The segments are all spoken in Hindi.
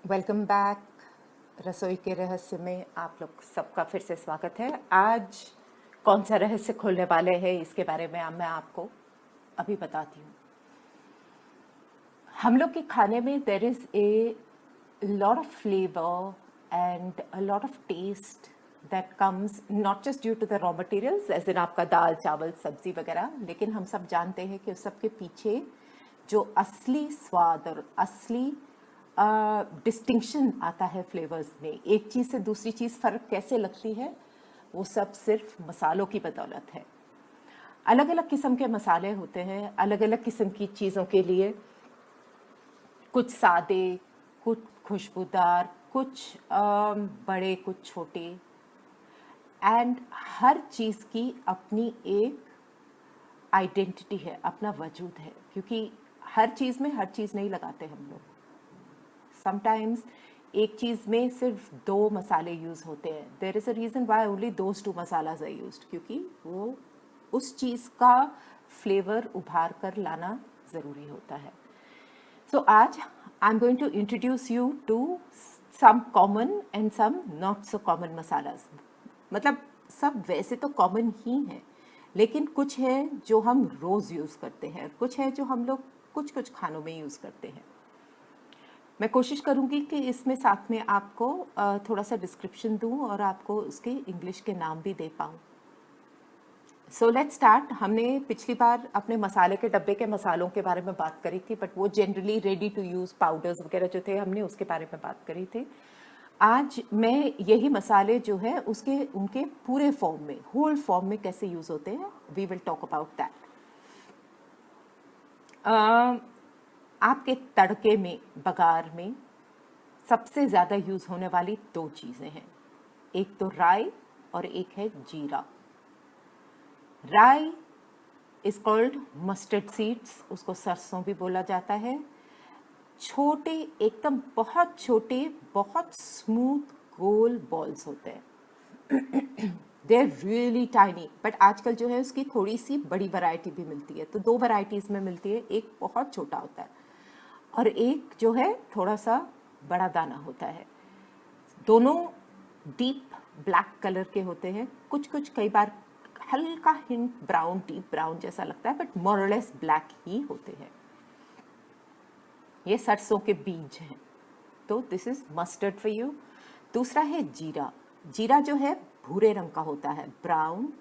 Welcome back. रसोई के रहस्य में आप लोग सबका फिर से स्वागत है। आज कौन सा रहस्य खोलने वाले हैं इसके बारे में मैं आपको अभी बताती हूँ। हम लोग के खाने में there is a lot of flavour and a lot of taste that comes not just due to the raw materials as in आपका दाल चावल सब्जी वगैरह, लेकिन हम सब जानते हैं कि उस सब के पीछे जो असली स्वाद और असली डिस्टिंक्शन आता है फ्लेवर्स में, एक चीज़ से दूसरी चीज़ फ़र्क कैसे लगती है, वो सब सिर्फ मसालों की बदौलत है। अलग अलग किस्म के मसाले होते हैं अलग अलग किस्म की चीज़ों के लिए, कुछ सादे, कुछ खुशबूदार, कुछ बड़े, कुछ छोटे, एंड हर चीज़ की अपनी एक आइडेंटिटी है, अपना वजूद है, क्योंकि हर चीज़ में हर चीज़ नहीं लगाते हम लोग। समटाइम्स एक चीज़ में सिर्फ 2 मसाले यूज़ होते हैं। There is a reason why only those 2 masalas are used, क्योंकि वो उस चीज़ का फ्लेवर उभार कर लाना ज़रूरी होता है। सो आज I am going to introduce you to some common and some not so common masalas. मतलब सब वैसे तो कॉमन ही हैं, लेकिन कुछ है जो हम रोज़ यूज़ करते हैं, कुछ है जो हम लोग कुछ कुछ खानों में यूज़ करते हैं। मैं कोशिश करूंगी कि इसमें साथ में आपको थोड़ा सा डिस्क्रिप्शन दूं और आपको उसके इंग्लिश के नाम भी दे पाऊं। So let's start. हमने पिछली बार अपने मसाले के डब्बे के मसालों के बारे में बात करी थी, बट वो generally ready to use powders वगैरह जो थे, हमने उसके बारे में बात करी थी। आज मैं यही मसाले जो है उसके उनके पूरे फॉर्म में, होल फॉर्म में कैसे यूज़ होते हैं, we will talk about that. आपके तड़के में, बघार में सबसे ज़्यादा यूज़ होने वाली 2 चीज़ें हैं, एक तो राई और एक है जीरा। राई इज कॉल्ड मस्टर्ड सीड्स, उसको सरसों भी बोला जाता है। छोटे, एकदम बहुत छोटे, बहुत स्मूथ गोल बॉल्स होते हैं। They are really tiny, but आजकल जो है उसकी थोड़ी सी बड़ी वैरायटी भी मिलती है। तो 2 वैरायटीज़ में मिलती है, एक बहुत छोटा होता है और एक जो है थोड़ा सा बड़ा दाना होता है। दोनों डीप ब्लैक कलर के होते हैं, कुछ कुछ कई बार हल्का हिंट ब्राउन, डीप ब्राउन जैसा लगता है, बट मोरलेस ब्लैक ही होते हैं। ये सरसों के बीज हैं। तो this is mustard for you. दूसरा है जीरा। जीरा जो है भूरे रंग का होता है, ब्राउन,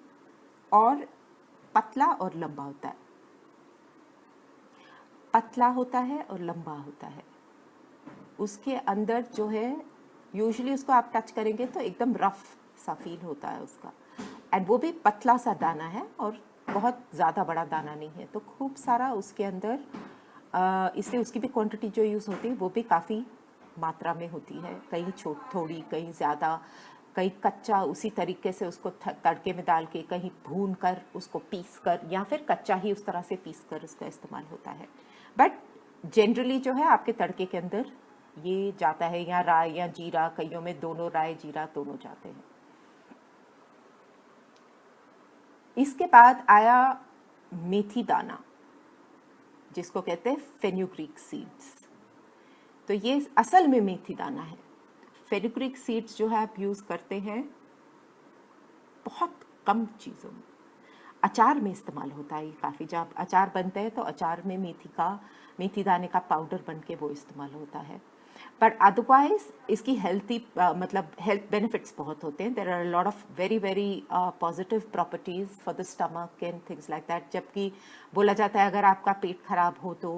और पतला और लंबा होता है। पतला होता है और लंबा होता है। उसके अंदर जो है यूजुअली उसको आप टच करेंगे तो एकदम रफ सा फील होता है उसका, एंड वो भी पतला सा दाना है और बहुत ज़्यादा बड़ा दाना नहीं है, तो खूब सारा उसके अंदर, इसलिए उसकी भी क्वांटिटी जो यूज़ होती है वो भी काफ़ी मात्रा में होती है, कहीं थोड़ी, कहीं ज़्यादा, कहीं कच्चा उसी तरीके से उसको तड़के में डाल के, कहीं भून कर उसको पीस कर, या फिर कच्चा ही उस तरह से पीस कर उसका इस्तेमाल होता है। बट जनरली जो है आपके तड़के के अंदर ये जाता है, या राई या जीरा, कईयों में दोनों राई जीरा दोनों जाते हैं। इसके बाद आया मेथी दाना, जिसको कहते हैं फेनुग्रीक सीड्स। तो ये असल में मेथी दाना है। फेनुग्रीक सीड्स जो है आप यूज़ करते हैं बहुत कम चीज़ों में। अचार में इस्तेमाल होता है ये काफ़ी, जब अचार बनते हैं तो अचार में मेथी दाने का पाउडर बन के वो इस्तेमाल होता है। बट अदरवाइज इसकी मतलब हेल्थ बेनिफिट्स बहुत होते हैं। There are lot of very very positive properties for the stomach and things like that. जबकि बोला जाता है अगर आपका पेट खराब हो तो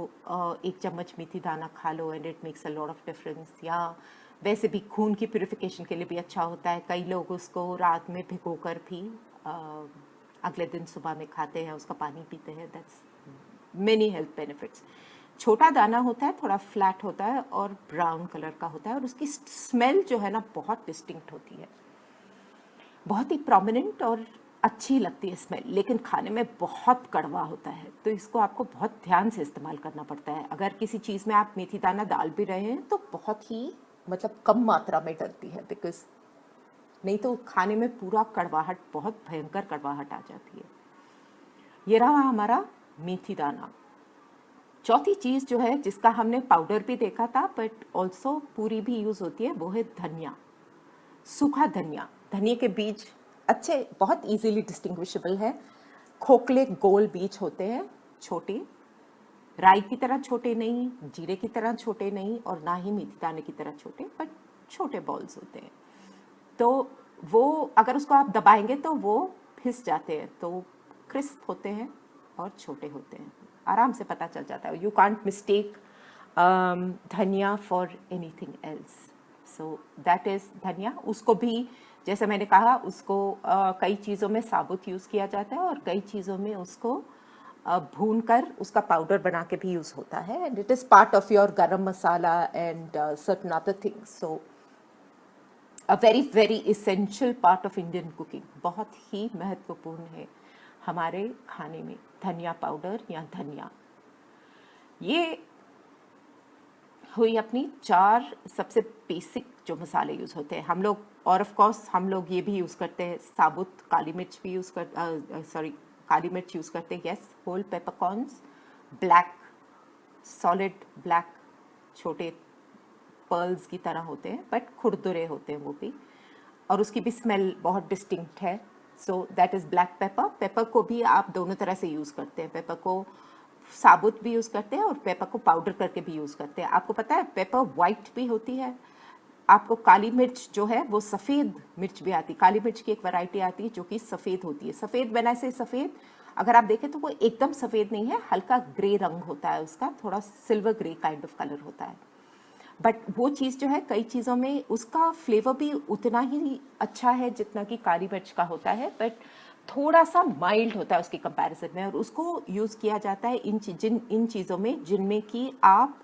1 चम्मच मेथी दाना खा लो and it makes a lot of difference. या वैसे भी खून की प्यूरिफिकेशन के लिए भी अच्छा होता है। कई लोग उसको रात में भिगो कर भी अगले दिन सुबह में खाते हैं, उसका पानी पीते हैं। That's many health benefits. छोटा दाना होता है, थोड़ा फ्लैट होता है और ब्राउन कलर का होता है, और उसकी स्मेल जो है ना बहुत डिस्टिंक्ट होती है, बहुत ही प्रोमिनेंट और अच्छी लगती है स्मेल, लेकिन खाने में बहुत कड़वा होता है। तो इसको आपको बहुत ध्यान से इस्तेमाल करना पड़ता है। अगर किसी चीज़ में आप मेथी दाना डाल भी रहे हैं तो बहुत ही मतलब कम मात्रा में डलती है, बिकॉज नहीं तो खाने में पूरा कड़वाहट, बहुत भयंकर कड़वाहट आ जाती है। ये रहा हमारा मेथी दाना। चौथी चीज़ जो है जिसका हमने पाउडर भी देखा था बट ऑल्सो पूरी भी यूज़ होती है, वो है धनिया, सूखा धनिया। धनिया के बीज अच्छे, बहुत इजीली डिस्टिंग्विशेबल है। खोखले गोल बीज होते हैं, छोटे, राई की तरह छोटे नहीं, जीरे की तरह छोटे नहीं, और ना ही मेथी दाने की तरह छोटे, बट छोटे बॉल्स होते हैं। तो वो अगर उसको आप दबाएंगे तो वो फिस जाते हैं, तो क्रिस्प होते हैं और छोटे होते हैं, आराम से पता चल जाता है। यू कांट मिस्टेक धनिया for anything else. So that is धनिया। उसको भी जैसे मैंने कहा, उसको कई चीज़ों में साबुत यूज़ किया जाता है और कई चीज़ों में उसको भून कर उसका पाउडर बना के भी यूज़ होता है, and it is part of your garam masala and certain other things. So a very very essential part of Indian cooking, बहुत ही महत्वपूर्ण है हमारे खाने में धनिया पाउडर या धनिया। ये हुई अपनी 4 सबसे बेसिक जो मसाले यूज़ होते हैं हम लोग। और ऑफ कोर्स हम लोग ये भी यूज़ करते हैं, साबुत काली मिर्च भी यूज़ कर काली मिर्च यूज़ करते हैं, yes. Whole peppercorns, black, solid black, छोटे पर्ल्स की तरह होते हैं बट खुरदुरे होते हैं वो भी, और उसकी भी स्मेल बहुत डिस्टिंक्ट है। So that is black pepper. Paper को भी आप दोनों तरह से यूज़ करते हैं, पेपर को साबुत भी यूज़ करते हैं और पेपर को पाउडर करके भी यूज़ करते हैं। आपको पता है पेपर वाइट भी होती है। आपको काली मिर्च जो है वो सफ़ेद मिर्च भी आती है, काली मिर्च की एक वैरायटी आती है जो कि सफ़ेद होती है। सफ़ेद बनाए से सफ़ेद, अगर आप देखें तो वो एकदम सफ़ेद नहीं है, हल्का ग्रे रंग होता है उसका, थोड़ा silver grey kind of colour होता है। बट वो चीज़ जो है, कई चीज़ों में उसका फ्लेवर भी उतना ही अच्छा है जितना कि काली मिर्च का होता है, बट थोड़ा सा माइल्ड होता है उसके कंपैरिजन में, और उसको यूज़ किया जाता है इन चीज़ों में जिनमें कि आप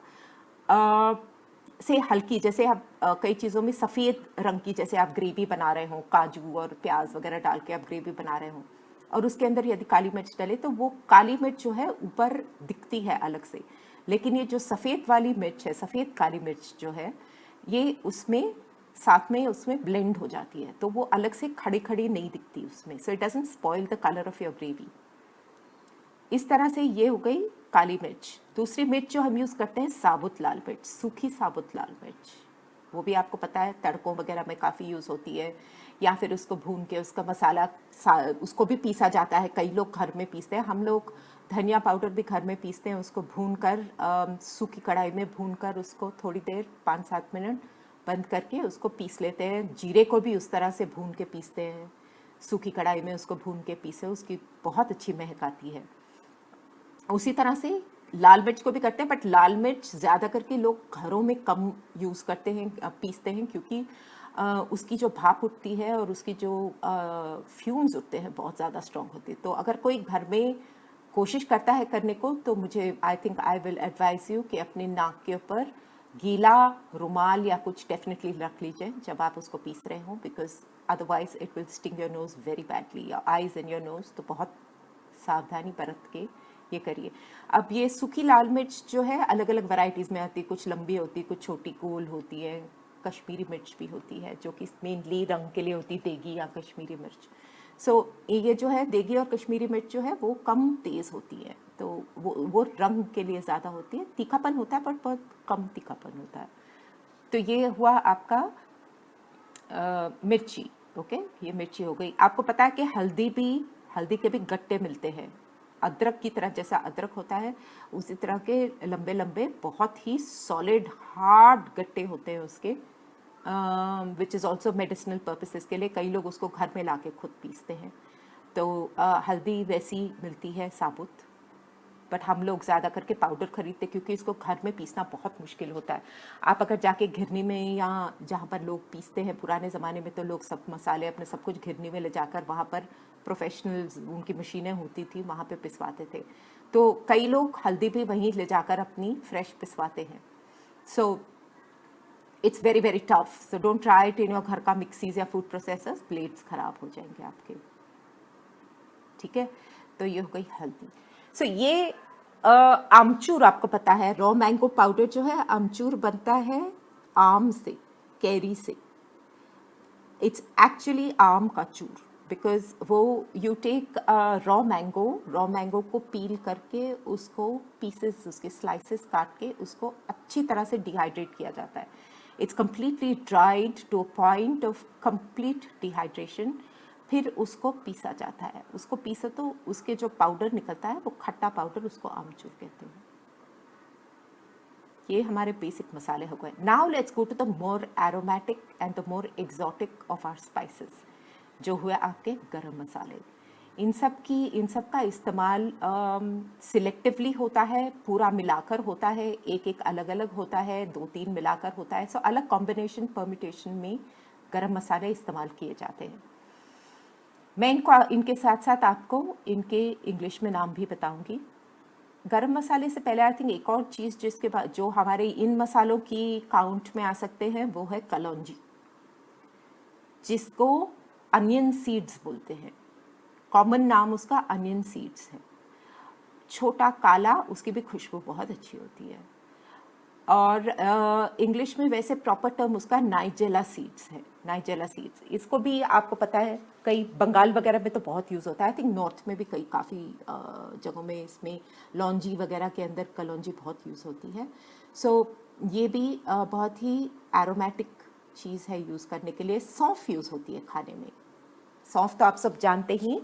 से हल्की, जैसे आप कई चीज़ों में सफ़ेद रंग की, जैसे आप ग्रेवी बना रहे हो, काजू और प्याज वगैरह डाल के आप ग्रेवी बना रहे हो, और उसके अंदर यदि काली मिर्च डले तो वो काली मिर्च जो है ऊपर दिखती है अलग से। लेकिन ये जो सफ़ेद वाली मिर्च है, सफ़ेद काली मिर्च जो है, ये उसमें साथ में उसमें ब्लेंड हो जाती है, तो वो अलग से खड़ी खड़ी नहीं दिखती उसमें। So it doesn't spoil the colour of your gravy. इस तरह से ये हो गई काली मिर्च। दूसरी मिर्च जो हम यूज़ करते हैं, साबुत लाल मिर्च, सूखी साबुत लाल मिर्च, वो भी आपको पता है तड़कों वगैरह में काफ़ी यूज़ होती है, या फिर उसको भून के उसका मसाला उसको भी पीसा जाता है। कई लोग घर में पीसते हैं, हम लोग धनिया पाउडर भी घर में पीसते हैं, उसको भून कर सूखी कढ़ाई में भून कर उसको थोड़ी देर 5-7 मिनट बंद करके उसको पीस लेते हैं। जीरे को भी उस तरह से भून के पीसते हैं, सूखी कढ़ाई में उसको भून के पीसे, उसकी बहुत अच्छी महक आती है। उसी तरह से लाल मिर्च को भी करते हैं, बट लाल मिर्च ज़्यादा करके लोग घरों में कम यूज़ करते हैं, पीसते हैं, क्योंकि उसकी जो भाप उठती है और उसकी जो फ्यूम्स उठते हैं बहुत ज़्यादा स्ट्रॉन्ग होती है। तो अगर कोई घर में कोशिश करता है करने को, तो मुझे I think I will advise you कि अपने नाक के ऊपर गीला रुमाल या कुछ डेफिनेटली रख लीजिए जब आप उसको पीस रहे हो, because otherwise it will sting your nose very badly, your eyes and your nose. तो बहुत सावधानी बरत के ये करिए। अब ये सूखी लाल मिर्च जो है अलग अलग वैरायटीज़ में आती है, कुछ लंबी होती है, कुछ छोटी गोल होती है, कश्मीरी मिर्च भी होती है जो कि मेनली रंग के लिए होती है, देगी या कश्मीरी मिर्च। सो ये जो है देगी और कश्मीरी मिर्च जो है वो कम तेज़ होती है, तो वो रंग के लिए ज़्यादा होती है, तीखापन होता है बट बहुत कम तीखापन होता है। तो ये हुआ आपका मिर्ची। ओके, ये मिर्ची हो गई। आपको पता है कि हल्दी के भी गट्टे मिलते हैं, अदरक की तरह, जैसा अदरक होता है उसी तरह के लंबे लंबे बहुत ही सॉलिड हार्ड गट्टे होते हैं उसके, which is also medicinal purposes के लिए। कई लोग उसको घर में ला के खुद पीसते हैं। तो हल्दी वैसी मिलती है साबुत, बट हम लोग ज़्यादा करके पाउडर खरीदते क्योंकि इसको घर में पीसना बहुत मुश्किल होता है। आप अगर जाके घिरनी में या जहाँ पर लोग पीसते हैं, पुराने ज़माने में तो लोग सब मसाले अपने सब कुछ घिरनी में ले जाकर वहाँ पर प्रोफेशनल्स, उनकी मशीनें होती थी, वहाँ पे पिसवाते थे। तो कई लोग हल्दी भी वहीं ले जाकर अपनी फ्रेश पिसवाते हैं। So it's very very tough, so don't try it in your घर का मिक्सीज या फूड प्रोसेसर्स, ब्लेड्स ख़राब हो जाएंगे आपके। ठीक है, तो ये हो गई हल्दी। सो ये आमचूर आपको पता है, रॉ मैंगो पाउडर जो है, आमचूर बनता है आम से, कैरी से। इट्स एक्चुअली आम का चूर, बिकॉज वो यू टेक रॉ मैंगो को पील करके उसको पीसेस, उसके स्लाइसेस काट के उसको अच्छी तरह से डिहाइड्रेट किया जाता है. It's completely dried to a point of complete dehydration. फिर उसको पीसा जाता है. उसको पीसा तो उसके जो पाउडर निकलता है वो खट्टा पाउडर, उसको आमचूर कहते हैं. ये हमारे बेसिक मसाले हो गए. Now let's go to the more aromatic and the more exotic of our spices, जो हुए आपके गरम मसाले. इन सब का इस्तेमाल सिलेक्टिवली होता है, पूरा मिलाकर होता है, एक एक अलग अलग होता है, 2-3 मिलाकर होता है. सो अलग कॉम्बिनेशन परम्यूटेशन में गरम मसाले इस्तेमाल किए जाते हैं. मैं इनके साथ साथ आपको इनके इंग्लिश में नाम भी बताऊंगी. गरम मसाले से पहले आई थिंक एक और चीज़ जिसके बाद जो हमारे इन मसालों की काउंट में आ सकते हैं वो है कलौंजी, जिसको अनियन सीड्स बोलते हैं. कॉमन नाम उसका अनियन सीड्स है. छोटा काला, उसकी भी खुशबू बहुत अच्छी होती है. और इंग्लिश में वैसे प्रॉपर टर्म उसका नाइजेला सीड्स है. नाइजेला सीड्स, इसको भी आपको पता है कई बंगाल वगैरह में तो बहुत यूज़ होता है. आई थिंक नॉर्थ में भी कई काफ़ी जगहों में इसमें लौंजी वगैरह के अंदर कलौंजी बहुत यूज़ होती है. सो ये भी बहुत ही एरोमेटिक चीज़ है यूज़ करने के लिए. सौंफ यूज़ होती है खाने में. सौंफ तो आप सब जानते ही,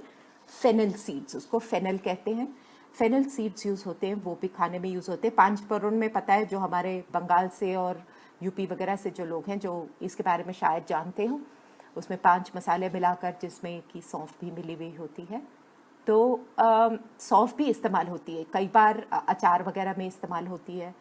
फेनल सीड्स, उसको फेनल कहते हैं. फेनल सीड्स यूज़ होते हैं, वो भी खाने में यूज़ होते हैं. पांचफोरन में पता है, जो हमारे बंगाल से और यूपी वगैरह से जो लोग हैं जो इसके बारे में शायद जानते हो, उसमें 5 मसाले मिलाकर जिसमें कि सौंफ भी मिली हुई होती है. तो सौंफ भी इस्तेमाल होती है, कई बार अचार वगैरह में इस्तेमाल होती है.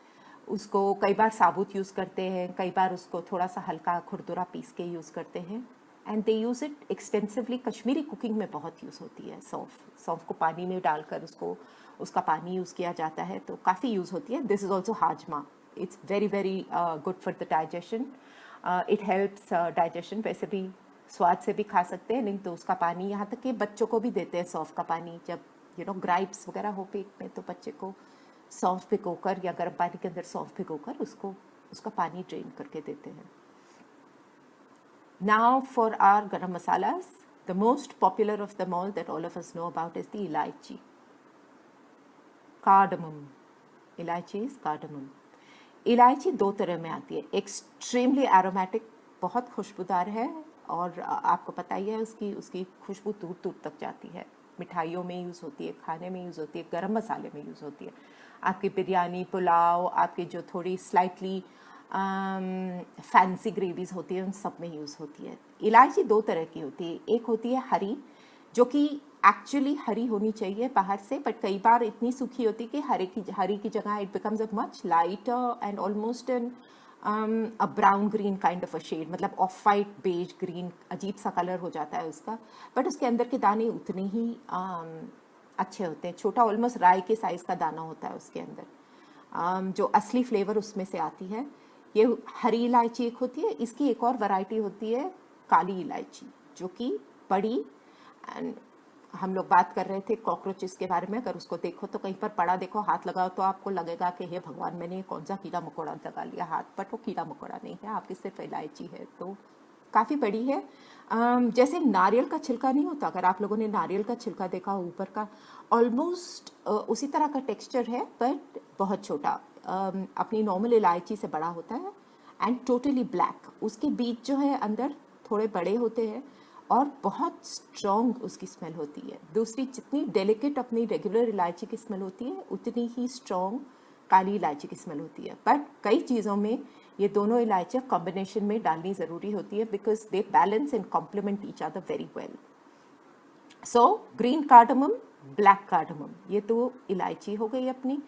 उसको कई बार साबुत यूज़ करते हैं, कई बार उसको थोड़ा सा हल्का खुरदुरा पीस के यूज़ करते हैं. And they use it extensively. Kashmiri cooking में बहुत यूज़ होती है सौंफ को पानी में डालकर उसका पानी यूज़ किया जाता है, तो काफ़ी यूज़ होती है. दिस इज़ ऑल्सो हाजमा. It's very very good for the digestion. It helps digestion. वैसे भी स्वाद से भी खा सकते हैं, नहीं तो उसका पानी, यहाँ तक कि बच्चों को भी देते हैं सौंफ का पानी. जब ग्राइप्स वगैरह हो पेट में तो बच्चे को सौंफ भिगोकर या गर्म पानी के अंदर सौंफ भिगोकर उसका पानी ड्रेन करके देते हैं. Now for our garam masalas, the most popular of them all that all of us know about is the elaichi. Cardamom. Elaichi is cardamom. इलायची 2 तरह में आती है. एक्सट्रीमली एरोमेटिक, बहुत खुशबूदार है, और आपको पता ही है उसकी खुशबू दूर दूर तक जाती है. मिठाइयों में यूज़ होती है, खाने में यूज़ होती है, गरम मसाले में यूज़ होती है. आपकी बिरयानी, पुलाव, आपकी जो थोड़ी स्लाइटली फैंसी ग्रेवीज होती है, उन सब में यूज़ होती है. इलायची 2 तरह की होती है. एक होती है हरी, जो कि एक्चुअली हरी होनी चाहिए बाहर से, बट कई बार इतनी सूखी होती है कि हरी की जगह it becomes a much lighter and almost an a brown green kind of a shade. मतलब ऑफ वाइट बेज ग्रीन, अजीब सा कलर हो जाता है उसका. बट उसके अंदर के दाने उतने ही अच्छे होते हैं. छोटा, ऑलमोस्ट राई के साइज़ का दाना होता है उसके अंदर. जो असली फ्लेवर उसमें से आती है. ये हरी इलायची एक होती है. इसकी एक और वैरायटी होती है काली इलायची, जो कि बड़ी. एंड हम लोग बात कर रहे थे कॉकरोचेस के बारे में. अगर उसको देखो तो कहीं पर पड़ा देखो, हाथ लगाओ तो आपको लगेगा कि हे भगवान, मैंने कौन सा कीड़ा मकोड़ा लगा लिया हाथ. बट वो कीड़ा मकोड़ा नहीं है, आपकी सिर्फ इलायची है. तो काफ़ी बड़ी है. जैसे नारियल का छिलका नहीं होता, अगर आप लोगों ने नारियल का छिलका देखा हो ऊपर का, ऑलमोस्ट उसी तरह का टेक्सचर है, बट बहुत छोटा. अपनी नॉर्मल इलायची से बड़ा होता है एंड टोटली ब्लैक. उसके बीज जो है अंदर थोड़े बड़े होते हैं और बहुत स्ट्रॉन्ग उसकी स्मेल होती है. दूसरी जितनी डेलिकेट अपनी रेगुलर इलायची की स्मेल होती है, उतनी ही स्ट्रॉन्ग काली इलायची की स्मेल होती है. बट कई चीज़ों में ये दोनों इलायचियाँ कॉम्बिनेशन में डालनी ज़रूरी होती है, because they balance and complement each other very well. So green cardamom, black cardamom, ये 2 इलायची हो गई अपनी.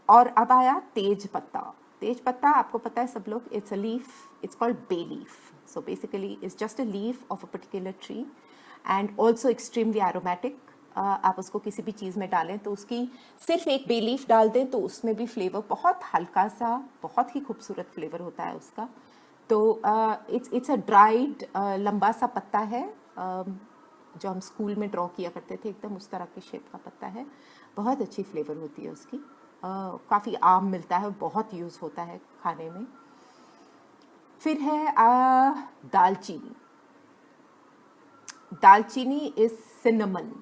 और अब आया तेज पत्ता. तेज पत्ता आपको पता है सब लोग, it's a leaf, it's called bay leaf. So basically it's just a leaf of a particular tree and also extremely aromatic. आप उसको किसी भी चीज़ में डालें तो उसकी सिर्फ एक बे लीफ डाल दें तो उसमें भी फ्लेवर बहुत हल्का सा, बहुत ही खूबसूरत फ्लेवर होता है उसका. तो इट्स अ ड्राइड लंबा सा पत्ता है, जो हम स्कूल में ड्रॉ किया करते थे, एकदम उस तरह के शेप का पत्ता है. बहुत अच्छी फ्लेवर होती है उसकी. काफ़ी आम मिलता है, बहुत यूज़ होता है खाने में. फिर है दालचीनी. दालचीनी इज सिनेमन।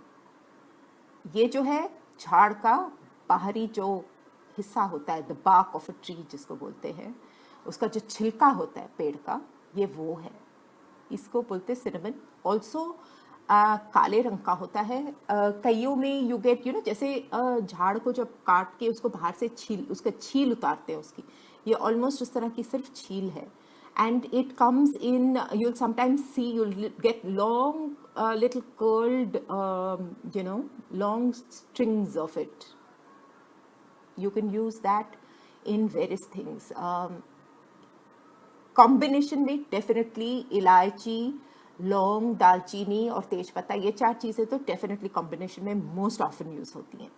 ये जो है झाड़ का बाहरी जो हिस्सा होता है, the bark of a tree जिसको बोलते हैं, उसका जो छिलका होता है पेड़ का, ये वो है, इसको बोलते हैं सिनेमन। ऑल्सो काले रंग का होता है। कईयों में यू गेट यू नो, जैसे झाड़ को जब काट के उसको बाहर से उसका छील उतारते हैं उसकी, ये ऑलमोस्ट उस तरह की सिर्फ छील है। And it comes in, you'll sometimes see, you'll get long little curled long strings of it. You can use that in various things. Combination में डेफिनेटली इलायची, लौंग, दालचीनी और तेजपत्ता, ये 4 चीज़ें तो डेफिनेटली कॉम्बिनेशन में मोस्ट ऑफन यूज़ होती हैं।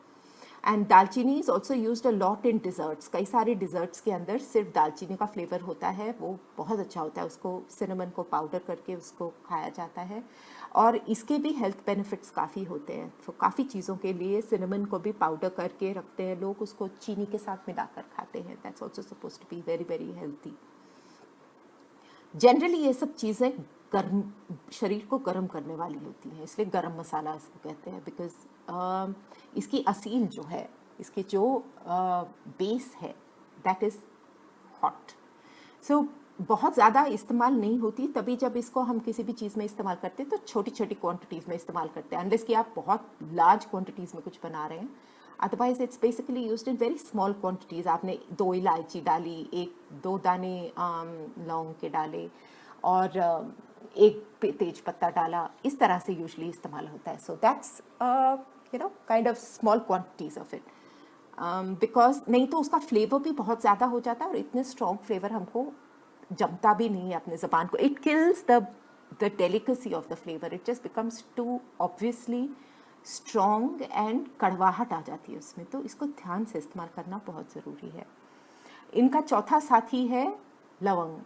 एंड दालचीनी is also used a lot in desserts. कई सारे डिज़र्ट्स के अंदर सिर्फ दालचीनी का फ्लेवर होता है, वो बहुत अच्छा होता है। उसको सिनेमन को पाउडर करके उसको खाया जाता है, और इसके भी हेल्थ बेनिफिट्स काफ़ी होते हैं। तो काफ़ी चीज़ों के लिए सिनेमन को भी पाउडर करके रखते हैं लोग, उसको चीनी के साथ मिलाकर खाते हैं। That's also suppose to be very very healthy. Generally ये सब चीज़ें गर्म, शरीर को गर्म करने वाली होती हैं, इसलिए गरम मसाला इसको कहते हैं। बिकॉज इसकी असील जो है, इसकी जो बेस है, दैट इज़ हॉट। सो बहुत ज़्यादा इस्तेमाल नहीं होती, तभी जब इसको हम किसी भी चीज़ में इस्तेमाल करते हैं तो छोटी छोटी क्वांटिटीज़ में इस्तेमाल करते हैं, अनलेस कि आप बहुत लार्ज क्वांटिटीज़ में कुछ बना रहे हैं। Otherwise it's basically used in very small quantities. आपने 2 इलायची डाली, 1-2 दाने लौंग के डाले, और 1 तेज पत्ता डाला, इस तरह से यूजली इस्तेमाल होता है। So that's kind of small quantities of it, because नहीं तो उसका फ्लेवर भी बहुत ज़्यादा हो जाता है, और इतने स्ट्रॉन्ग फ्लेवर हमको जमता भी नहीं है अपने ज़बान को। It kills the delicacy of the flavour, it just becomes too obviously strong and कड़वाहट आ जाती है उसमें। तो इसको ध्यान से इस्तेमाल करना बहुत ज़रूरी है। इनका चौथा साथी है लवंग,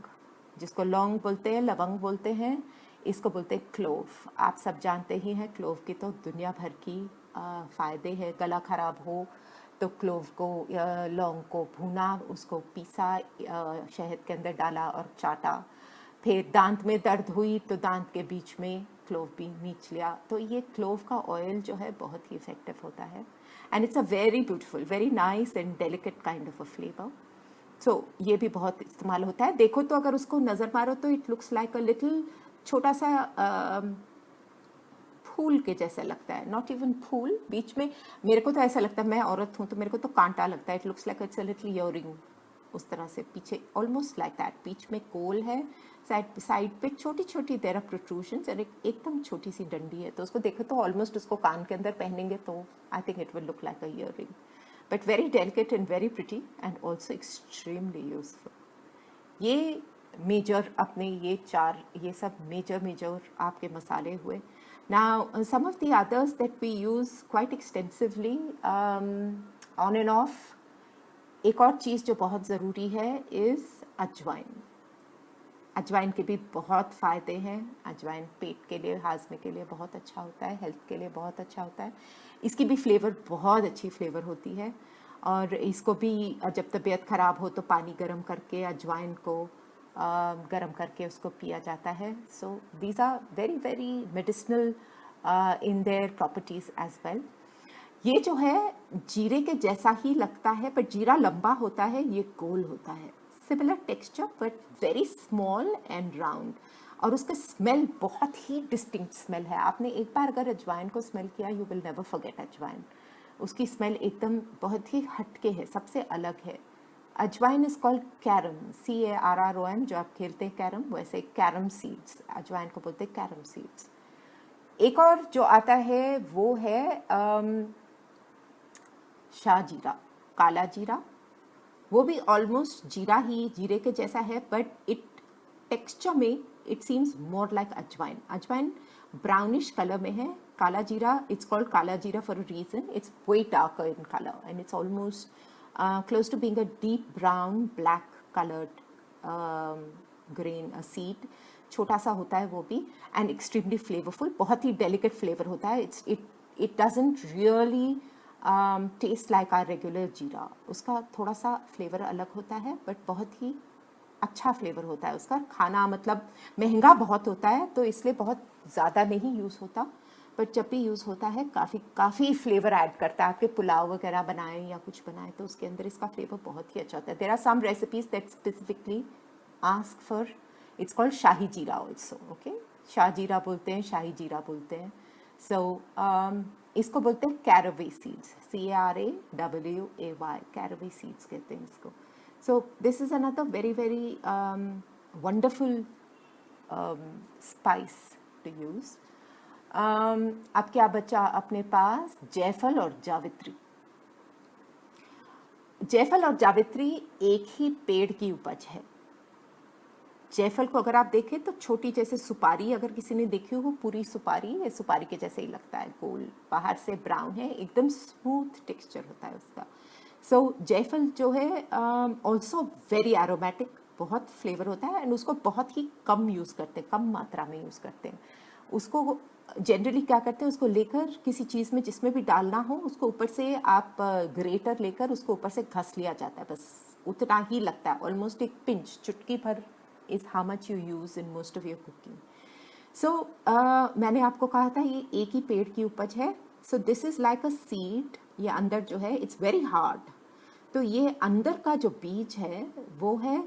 जिसको लौंग बोलते हैं, लवंग बोलते हैं, इसको बोलते हैं क्लोव। आप सब जानते ही हैं क्लोव की तो दुनिया भर की फ़ायदे हैं। गला ख़राब हो तो क्लोव को, लौंग को भूना, उसको पीसा, शहद के अंदर डाला और चाटा। फिर दांत में दर्द हुई तो दांत के बीच में क्लोव भी नीच लिया। तो ये क्लोव का ऑयल जो है बहुत ही इफेक्टिव होता है, and it's a very beautiful, very nice and delicate kind of a flavour. So ये भी बहुत इस्तेमाल होता है। देखो तो अगर उसको नज़र मारो तो it looks like a little, छोटा सा फूल के जैसा लगता है, नॉट इवन फूल। बीच में मेरे को तो ऐसा लगता है, मैं औरत हूँ तो मेरे को तो कांटा लगता है। It looks like it's a little earring, उस तरह से पीछे ऑलमोस्ट लाइक दैट। बीच में कोल है, साइड पे छोटी छोटी देयर आर प्रोट्रूशंस, और एकदम छोटी सी डंडी है। तो उसको देखो तो ऑलमोस्ट उसको कान के अंदर पहनेंगे तो I think it will look like a earring, but very delicate and very pretty and also extremely useful. ये मेजर अपने ये सब मेजर आपके मसाले हुए। Now, some of the others that we use quite extensively, on and off, एक और चीज़ जो बहुत ज़रूरी है इज़ अजवाइन। अजवाइन के भी बहुत फ़ायदे हैं। अजवाइन पेट के लिए, हाजमे के लिए बहुत अच्छा होता है, हेल्थ के लिए बहुत अच्छा होता है। इसकी भी फ्लेवर बहुत अच्छी फ्लेवर होती है, और इसको भी जब तबीयत ख़राब हो तो पानी गर्म करके अजवाइन को गर्म करके उसको पिया जाता है। So these are very very medicinal in their properties as well. ये जो है जीरे के जैसा ही लगता है, पर जीरा लंबा होता है, ये गोल होता है। Similar texture but very small and round, और उसका स्मेल बहुत ही डिस्टिंक्ट स्मेल है। आपने एक बार अगर अजवाइन को स्मेल किया, यू विल नेवर फॉरगेट अजवाइन। उसकी स्मेल एकदम बहुत ही हटके है, सबसे अलग है। अजवाइन इज कॉल्ड कैरम, CARROM, जो आप खेलते हैं कैरम, वैसे कैरम सीड्स, अजवाइन को बोलते हैं कैरम सीड्स। एक और जो आता है वो है शाह जीरा, काला जीरा। वो भी ऑलमोस्ट जीरा ही, जीरे के जैसा है, बट इट टेक्सचर में इट सीम्स मोर लाइक अजवाइन। अजवाइन ब्राउनिश कलर में है, काला जीरा, it's called kala jeera for a reason, it's way darker in colour and it's almost close to being a deep brown black colored grain, a seed, छोटा सा होता है वो भी, and extremely flavorful, बहुत ही delicate flavor होता है। It doesn't really taste like our regular जीरा, उसका थोड़ा सा flavor अलग होता है, but बहुत ही अच्छा फ्लेवर होता है उसका। खाना मतलब महंगा बहुत होता है तो इसलिए बहुत ज़्यादा नहीं यूज़ होता, बट जब भी यूज़ होता है काफ़ी फ्लेवर ऐड करता है। आपके पुलाव वगैरह बनाएं या कुछ बनाएं तो उसके अंदर इसका फ्लेवर बहुत ही अच्छा होता है। There are some recipes that specifically ask for, it's called shahi jeera also, okay. Shah जीरा बोलते हैं, शाही जीरा बोलते हैं। सो इसको बोलते हैं caraway seeds, CARAWAY, caraway seeds कहते हैं इसको। So this is another very very wonderful spice to use. अब क्या बचा अपने पास? जायफल और जावित्री। जायफल और जावित्री एक ही पेड़ की उपज है। जायफल को अगर आप देखें तो छोटी जैसे सुपारी, अगर किसी ने देखी हो पूरी सुपारी, ये सुपारी के जैसे ही लगता है, गोल, बाहर से ब्राउन है, एकदम स्मूथ टेक्सचर होता है उसका। सो जायफल जो है ऑल्सो वेरी एरोमेटिक, बहुत फ्लेवर होता है, एंड उसको बहुत ही कम यूज़ करते हैं, कम मात्रा में यूज़ करते हैं उसको। जनरली क्या करते हैं, उसको लेकर किसी चीज़ में जिसमें भी डालना हो उसको ऊपर से आप ग्रेटर लेकर उसको ऊपर से घस लिया जाता है, बस उतना ही लगता है, ऑलमोस्ट एक पिंच, चुटकी भर is how much you use in most of your cooking. So मैंने आपको कहा था ये एक ही पेड़ की उपज है। So this is like a seed, ये अंदर जो है it's very hard, तो ये अंदर का जो बीज है वो है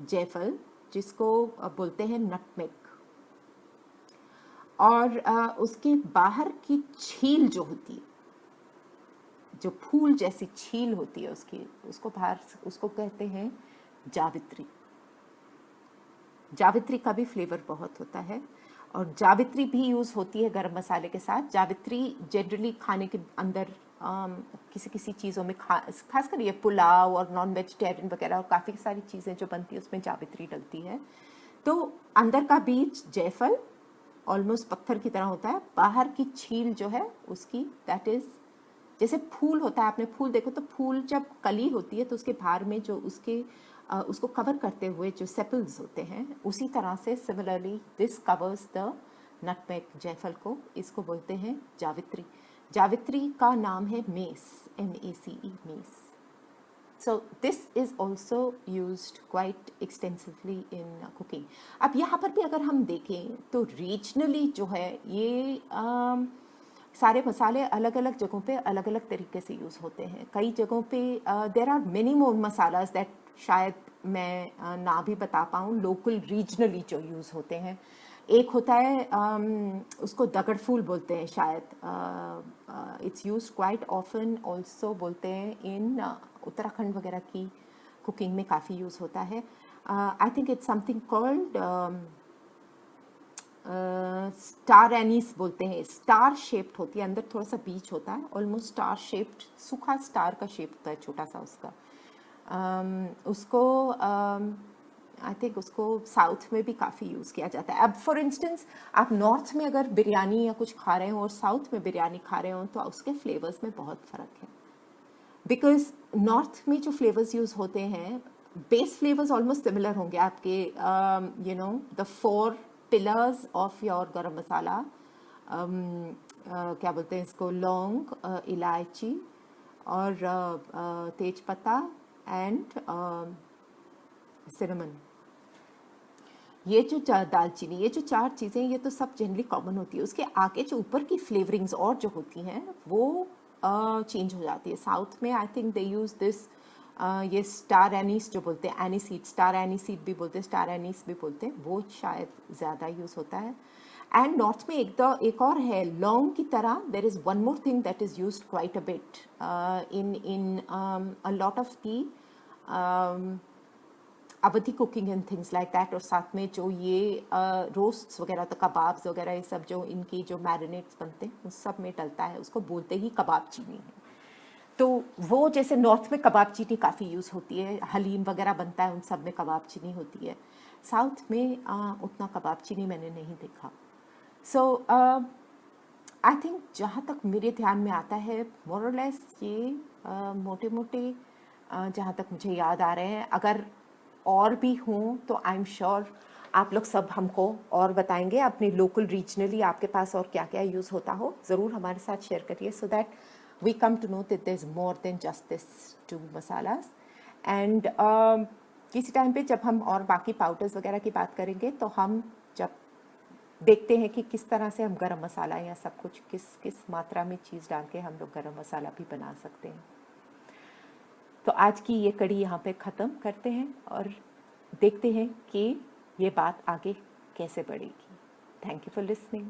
जायफल, जिसको बोलते हैं नटमेग। और उसके बाहर की छील जो होती है, जो फूल जैसी छील होती है उसकी, उसको बाहर, उसको कहते हैं जावित्री। जावित्री का भी फ्लेवर बहुत होता है, और जावित्री भी यूज़ होती है गरम मसाले के साथ। जावित्री जनरली खाने के अंदर किसी किसी चीज़ों में खासकर ये पुलाव और नॉन वेजिटेरियन वगैरह और काफ़ी सारी चीज़ें जो बनती है उसमें जावित्री डलती है। तो अंदर का बीज जायफल ऑलमोस्ट पत्थर की तरह होता है, बाहर की छील जो है उसकी, दैट इज़ जैसे फूल होता है, आपने फूल देखो तो फूल जब कली होती है तो उसके बाहर में जो उसके उसको कवर करते हुए जो सेपल्स होते हैं, उसी तरह से similarly this covers the nutmeg, जायफल को, इसको बोलते हैं जावित्री। जावित्री का नाम है mess, MECE, mess. So this is also used quite extensively in cooking. अब यहाँ पर भी अगर हम देखें तो रीजनली जो है ये सारे मसाले अलग अलग जगहों पे अलग अलग तरीके से यूज़ होते हैं। कई जगहों पे there are many more masalas that शायद मैं ना भी बता पाऊँ, लोकल रीजनली जो यूज़ होते हैं। एक होता है उसको दगड़ फूल बोलते हैं शायद, it's use quite often also, बोलते हैं इन उत्तराखंड वगैरह की कुकिंग में काफ़ी यूज़ होता है। I think it's something called star Annie's बोलते हैं। स्टार शेप्ड होती है, अंदर थोड़ा सा बीच होता है, ऑलमोस्ट स्टार शेप्ड, सूखा स्टार का शेप होता है छोटा सा उसका। उसको आई थिंक उसको साउथ में भी काफ़ी यूज़ किया जाता है। अब फॉर इंस्टेंस आप नॉर्थ में अगर बिरयानी या कुछ खा रहे हो और साउथ में बिरयानी खा रहे हो तो उसके फ्लेवर्स में बहुत फ़र्क है, बिकॉज नॉर्थ में जो फ्लेवर्स यूज़ होते हैं, बेस फ्लेवर्स ऑलमोस्ट सिमिलर होंगे आपके, you know the 4 pillars of your garam मसाला, क्या बोलते हैं इसको, लौंग, इलायची और तेजपत्ता एंड सिनेमन। ये जो दालचीनी, ये जो 4 चीज़ें, ये तो सब जनरली कॉमन होती है। उसके आगे जो ऊपर की फ्लेवरिंग्स और जो होती हैं वो चेंज हो जाती है। साउथ में I think they use this, ये स्टार एनीस जो बोलते हैं, एनीसीड, स्टार एनीसीड भी बोलते हैं, स्टार एनीस भी बोलते हैं, वो शायद ज़्यादा यूज़ होता है। एंड नॉर्थ में एक और है लौंग की तरह, there is one more thing that is used quite a bit in a lot of the Awadhi cooking and things like that. और साथ में जो ये रोस्ट्स वगैरह, तो कबाब्स वगैरह, ये सब जो इनकी जो मैरिनेट्स बनते हैं उस सब में डलता है, उसको बोलते ही कबाब चीनी है। तो वो जैसे नॉर्थ में कबाब चीनी काफ़ी यूज़ होती है, हलीम वगैरह बनता है उन सब में कबाब चीनी होती है। साउथ में उतना कबाब चीनी मैंने नहीं देखा। सो आई थिंक जहाँ तक मेरे ध्यान में आता है, मोर और लेस ये मोटे मोटे जहाँ तक मुझे याद आ रहे हैं। अगर और भी हों तो आई एम श्योर आप लोग सब हमको और बताएंगे अपने लोकल रीजनली आपके पास और क्या क्या यूज़ होता हो, ज़रूर हमारे साथ शेयर करिए, so that we come to know that there is more than just this 2 masalas. And किसी टाइम पे जब हम और बाकी पाउडर्स वगैरह की बात करेंगे तो हम जब देखते हैं कि किस तरह से हम गरम मसाला या सब कुछ किस किस मात्रा में चीज़ डाल के हम लोग गरम मसाला भी बना सकते हैं। तो आज की ये कड़ी यहाँ पे ख़त्म करते हैं और देखते हैं कि ये बात आगे कैसे बढ़ेगी। Thank you for listening.